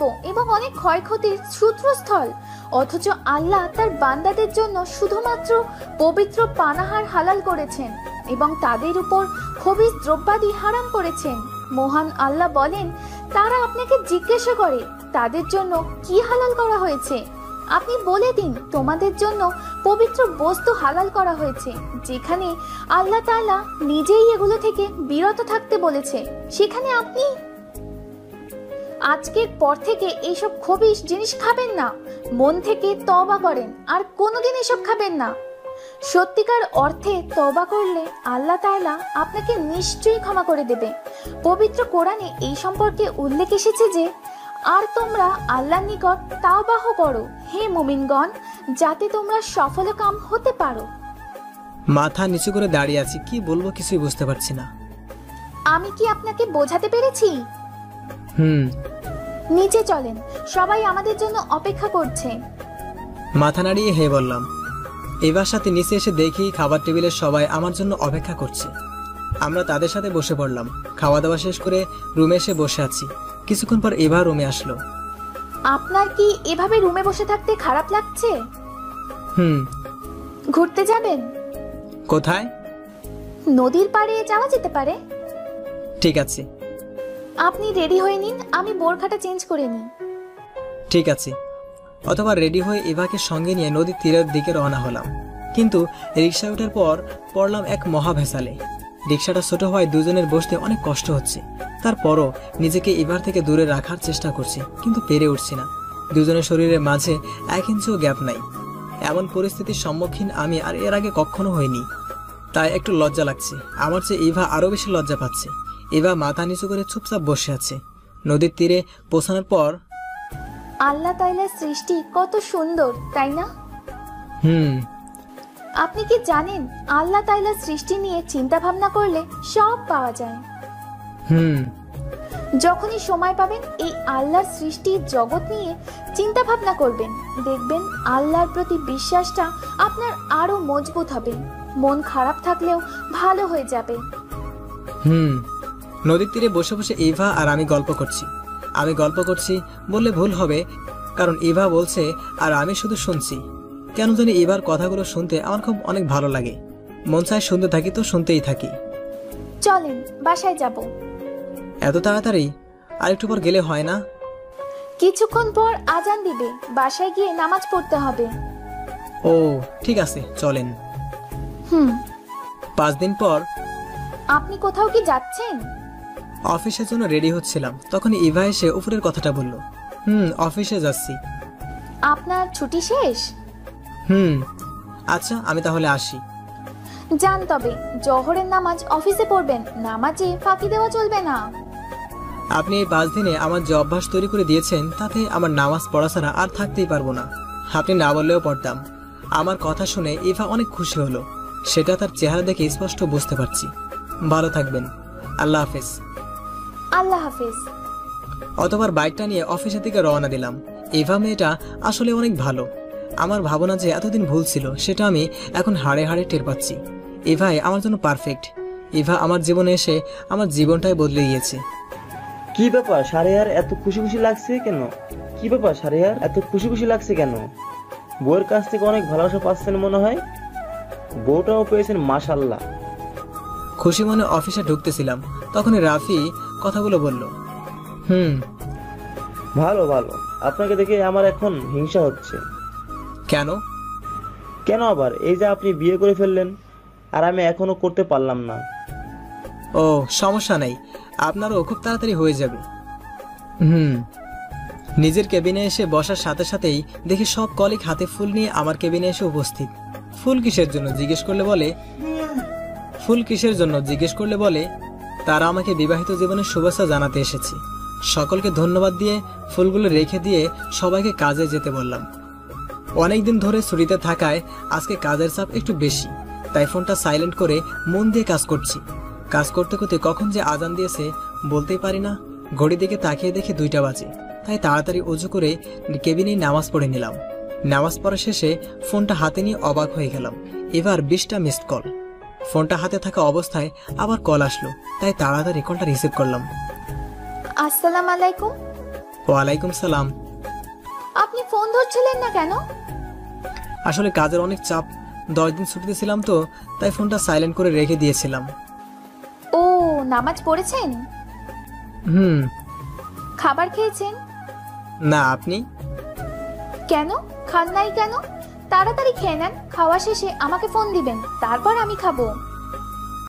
গন্তব্য এবং অনেক ক্ষয়ক্ষতির সূত্রস্থল, অথচ আল্লাহ তার বান্দাদের জন্য শুধুমাত্র পবিত্র পানাহার হালাল করেছেন এবং তাদের উপর খবিস দ্রব্যাদি হারাম করেছেন। মহান আল্লাহ বলেন, তারা আপনাকে জিজ্ঞাসা করে তাদের জন্য কি হালাল করা হয়েছে, আপনি বলে দিন তোমাদের জন্য পবিত্র বস্তু হালাল করা হয়েছে, যেখানে আল্লাহ তাআলা নিজেই এগুলো থেকে বিরত থাকতে বলেছে, সেখানে আপনি আজকের পর থেকে এইসব খবিশ জিনিস খাবেন না। মন থেকে তওবা করেন আর কোনোদিন এসব খাবেন না। সত্যিকার অর্থে তওবা করলে আল্লাহ তাআলা আপনাকে নিশ্চয়ই ক্ষমা করে দেবে। পবিত্র কোরআনে এই সম্পর্কে উল্লেখ এসেছে যে, আর তোমরা আল্লাহর নিকট তাওবাহ করো হে মুমিনগণ, যাতে তোমরা সফলকাম হতে পারো। মাথা নিচু করে দাঁড়িয়ে আছি, কি বলবো কিছুই বুঝতে পারছি না। আমি কি আপনাকে বোঝাতে পেরেছি? নিচে চলেন, সবাই আমাদের জন্য অপেক্ষা করছে। মাথা নাড়িয়ে হে বললাম। এবার সাথে নিচে এসে দেখি খাবার টেবিলের সবাই আমার জন্য অপেক্ষা করছে। আমরা তাদের সাথে বসে পড়লাম। খাওয়া দাওয়া শেষ করে রুমে এসে বসে আছি। কিছুক্ষণ পর এবার রুমে আসলো। আপনার কি এভাবে রুমে বসে থাকতে খারাপ লাগছে? ঘুরতে যাবেন? কোথায়? নদীর পাড়ে যাওয়া যেতে পারে। ঠিক আছে। আপনি রেডি হয়ে নিন, আমি বোরখাটা চেঞ্জ করে নিই। ঠিক আছে। অথবা রেডি হয়ে এভাকে সঙ্গে নিয়ে নদীর তীরের দিকে রওনা হলাম। কিন্তু রিক্সায় ওঠার পর পড়লাম এক মহা ভেসালে। রিক্সাটা ছোট হওয়ায় দুজনের বসতে অনেক কষ্ট হচ্ছে। তারপরও নিজেকে এবার থেকে দূরে রাখার চেষ্টা করছি, কিন্তু পেরে উঠছি না। দুজনের শরীরের মাঝে 1 ইঞ্চিও গ্যাপ নাই। এমন পরিস্থিতির সম্মুখীন আমি আর এর আগে কখনো হইনি, তাই একটু লজ্জা লাগছে। আমার চেয়ে ইভা আরো বেশি লজ্জা পাচ্ছে। ইভা মাথা নিচু করে চুপচাপ বসে আছে। নদীর তীরে পৌঁছানোর পর, আল্লাহ তাআলার সৃষ্টি কত সুন্দর, তাই না? আপনি কি জানেন, আল্লাহ তাআলার সৃষ্টি নিয়ে চিন্তা ভাবনা করলে সব পাওয়া যায়। যখনই সময় পাবেন এই আল্লাহর সৃষ্টির জগৎ নিয়ে চিন্তা ভাবনা করবেন, দেখবেন আল্লাহর প্রতি বিশ্বাসটা আপনার আরো মজবুত হবে। মন খারাপ থাকলেও ভালো হয়ে যাবে। নদীর তীরে বসে বসে ইভা আর আমি গল্প করছি। আমি গল্প করছি বললে ভুল হবে, কারণ ইভা বলছে আর আমি শুধু শুনছি। কেন জানি এবার কথাগুলো শুনতে আমার খুব অনেক ভালো লাগে। মন চায় শুনতে থাকি তো শুনতেই থাকি। চলেন বাসায় যাব। এত তাড়াতাড়ি? আর একটু পর গেলে হয় না? কিছুক্ষণ পর আজান দিবে, বাসায় গিয়ে নামাজ পড়তে হবে। ও ঠিক আছে, চলেন। 5 দিন পর। আপনি কোথাও কি যাচ্ছেন? অফিসের জন্য রেডি হচ্ছিলাম, তখন ইভা এসে উপরের কথাটা বলল। অফিসে যাচ্ছি। আপনার ছুটি শেষ? আচ্ছা, আমি তাহলে আসি। যান, তবে জোহরের নামাজ অফিসে পড়বেন, নামাজে ফাঁকি দেওয়া চলবে না। আপনি এই 5 দিনে আমার যে অভ্যাস তৈরি করে দিয়েছেন, তাতে আমার নামাজ পড়া ছাড়া আর থাকতেই পারবো না। আপনি না বললেও পড়তাম। আমার কথা শুনে ইভা অনেক খুশি হলো, সেটা তার চেহারা দেখে স্পষ্ট বুঝতে পারছি। ভালো থাকবেন, আল্লাহ হাফেজ। আল্লাহ হাফেজ। অতবার বাইকটা নিয়ে অফিসের দিকে রওনা দিলাম। ইভা মেয়েটা আসলে অনেক ভালো। আমার ভাবনা যে এতদিন ভুল ছিল, সেটা আমি এখন হাড়ে হাড়ে টের পাচ্ছি। ইভাই আমার জন্য পারফেক্ট। ইভা আমার জীবনে এসে আমার জীবনটাই বদলে গিয়েছে। কি ব্যাপার শাহরিয়ার, এত খুশি খুশি লাগছে কেন? কি ব্যাপার শাহরিয়ার, এত খুশি খুশি লাগছে কেন? বউয়ের কাছ থেকে অনেক ভালোবাসা পাচ্ছেন মনে হয়। বউটাও পেয়েছেন মাশাআল্লাহ। খুশি মনে অফিসে ঢুকতেছিলাম, তখনই রাফি কথাগুলো বলল। ভালো ভালো, আপনাকে দেখে আমার এখন হিংসা হচ্ছে। কেন? কেন আবার? এই যে আপনি বিয়ে করে ফেললেন, আর আমি এখনো করতে পারলাম না। ও সমস্যা নাই, আপনারও খুব তাড়াতাড়ি হয়ে যাবে। নিজের কেবিনে এসে বসার সাথে সাথেই দেখি সব কলিগ হাতে ফুল নিয়ে আমার কেবিনে এসে উপস্থিত। ফুল কিসের জন্য জিজ্ঞেস করলে বলে তারা আমাকে বিবাহিত জীবনের শুভেচ্ছা জানাতে এসেছে। সকলকে ধন্যবাদ দিয়ে ফুলগুলো রেখে দিয়ে সবাইকে কাজে যেতে বললাম। অনেকদিন ধরে ছুটিতে থাকায় আজকে কাজের চাপ একটু বেশি, তাই ফোনটা সাইলেন্ট করে মন দিয়ে কাজ করছি। কাজ করতে করতে কখন যে আজান দিয়েছে বলতেই পারি না। ঘড়ি দিকে তাকিয়ে দেখে 2টা বাজে, তাই তাড়াতাড়ি অজু করে কেবিনেই নামাজ পড়ে নিলাম। নামাজ পড়া শেষে ফোনটা হাতে নিয়ে অবাক হয়ে গেলাম। এবার 20টা মিসড কল। ফোনটা হাতে থাকা অবস্থায় আবার কল আসলো, তাই তাড়াতাড়ি কলটা রিসিভ করলাম। আসসালামু আলাইকুম। ওয়ালাইকুম সালাম। আপনি ফোন ধরছিলেন না কেন? আসলে কাজের অনেক চাপ, 10 দিন ছুটিতে ছিলাম তো, তাই ফোনটা সাইলেন্ট করে রেখে দিয়েছিলাম। ও, নামাজ পড়েছেন? হুম। খাবার খেয়েছেন? না, আপনি? কেন খান নাই কেন? তাড়াতাড়ি খেয়ে নেন, খাওয়া শেষে আমাকে ফোন দিবেন, তারপর আমি খাবো।